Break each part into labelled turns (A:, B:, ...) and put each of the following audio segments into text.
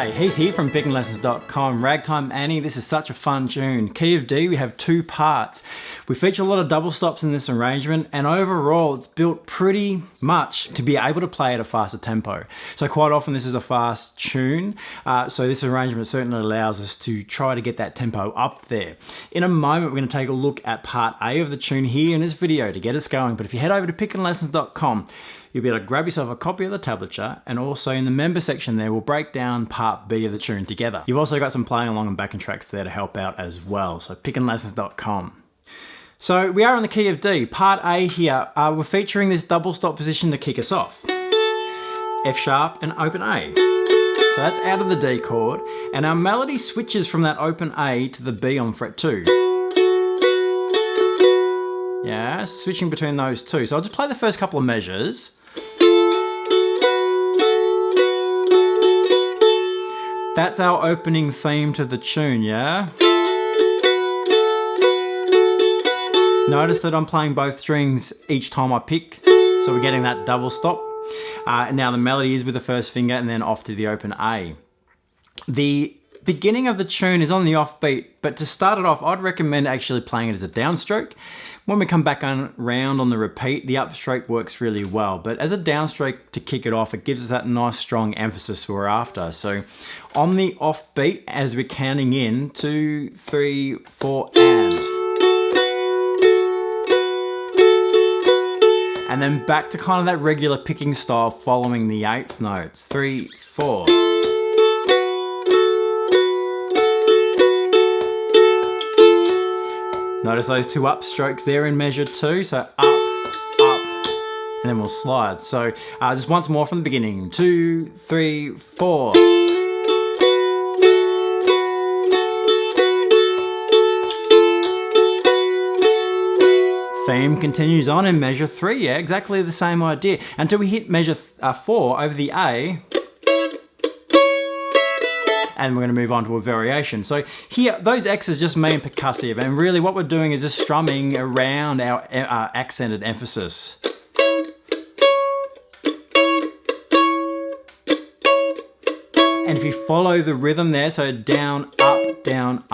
A: G'day, Heath here from pickinglessons.com. Ragtime Annie, this is such a fun tune. Key of D, we have two parts. We feature a lot of double stops in this arrangement, and overall it's built pretty much to be able to play at a faster tempo. So quite often this is a fast tune, so this arrangement certainly allows us to try to get that tempo up there. In a moment we're going to take a look at part A of the tune here in this video to get us going, but if you head over to pickinglessons.com, you'll be able to grab yourself a copy of the tablature, and also in the member section there we'll break down part B of the tune together. You've also got some playing along and backing tracks there to help out as well, so pickinglessons.com. So we are in the key of D. Part A here, we're featuring this double stop position to kick us off. F sharp and open A. So that's out of the D chord, and our melody switches from that open A to the B on fret 2. Yeah, switching between those two. So I'll just play the first couple of measures. That's our opening theme to the tune, yeah? Notice that I'm playing both strings each time I pick, so we're getting that double stop. And now the melody is with the first finger and then off to the open A. The beginning of the tune is on the offbeat, but to start it off, I'd recommend actually playing it as a downstroke. When we come back round on the repeat, the upstroke works really well, but as a downstroke to kick it off, it gives us that nice strong emphasis we're after. So on the offbeat, as we're counting in, 2, 3, 4, and then back to kind of that regular picking style following the 8th notes. 3, 4. Notice those two upstrokes there in measure 2, so up, and then we'll slide. So just once more from the beginning. 2, 3, 4. Theme continues on in measure 3, yeah, exactly the same idea, until we hit measure 4 over the A, and we're going to move on to a variation. So here, those X's just mean percussive, and really what we're doing is just strumming around our accented emphasis. And if you follow the rhythm there, so down, up, down,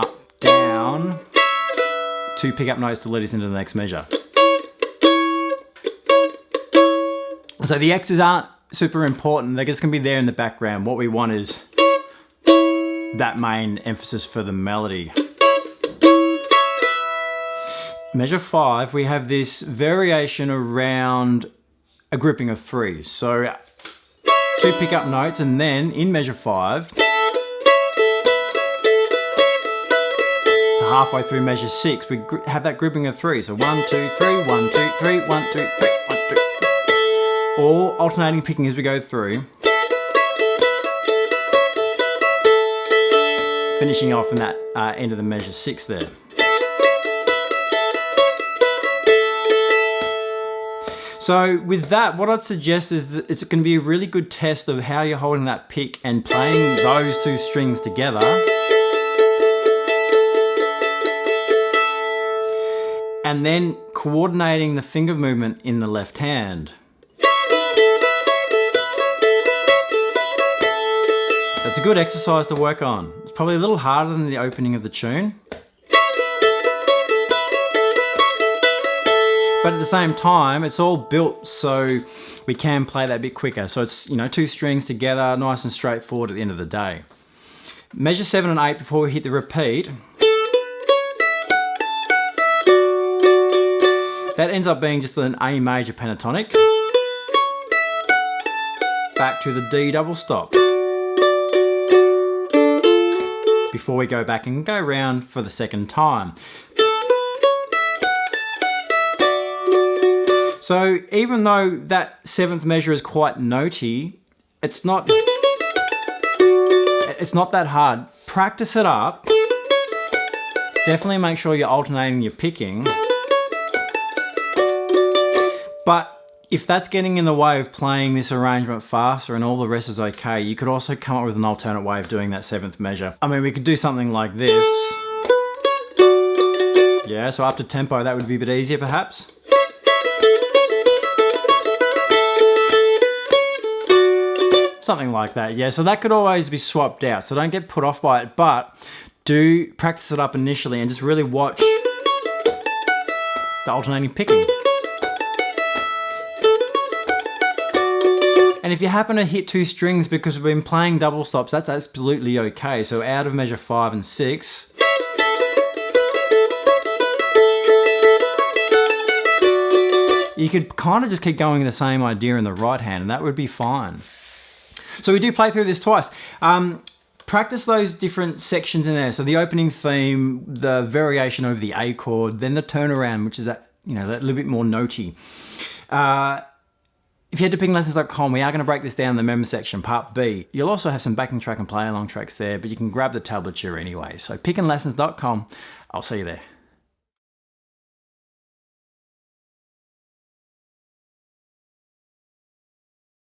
A: 2 pick-up notes to lead us into the next measure. So the X's aren't super important, they're just going to be there in the background. What we want is that main emphasis for the melody. Measure 5, we have this variation around a grouping of 3. So 2 pick-up notes, and then in measure 5, halfway through measure 6, we have that grouping of 3. So 1, 2, 3, 1, 2, 3, 1, 2, 3, 1, 2. All alternating picking as we go through. Finishing off in that end of the measure 6 there. So with that, what I'd suggest is that it's going to be a really good test of how you're holding that pick and playing those two strings together. And then coordinating the finger movement in the left hand. That's a good exercise to work on. It's probably a little harder than the opening of the tune. But at the same time, it's all built so we can play that bit quicker. So it's, you know, 2 strings together, nice and straightforward at the end of the day. Measure 7 and 8 before we hit the repeat. That ends up being just an A major pentatonic. Back to the D double stop. Before we go back and go round for the second time. So even though that 7th measure is quite notey, it's not that hard. Practice it up. Definitely make sure you're alternating your picking. But if that's getting in the way of playing this arrangement faster and all the rest is okay, you could also come up with an alternate way of doing that 7th measure. I mean, we could do something like this. Yeah, so up to tempo, that would be a bit easier perhaps. Something like that, yeah. So that could always be swapped out, so don't get put off by it, but do practice it up initially and just really watch the alternating picking. And if you happen to hit 2 strings because we've been playing double stops, that's absolutely okay. So out of measure 5 and 6, you could kind of just keep going the same idea in the right hand, and that would be fine. So we do play through this twice. Practice those different sections in there. So the opening theme, the variation over the A chord, then the turnaround, which is that, you know, that little bit more notey. If you head to pickinglessons.com, we are going to break this down in the member section, part B. You'll also have some backing track and play along tracks there, but you can grab the tablature anyway. So pickinglessons.com, I'll see you there.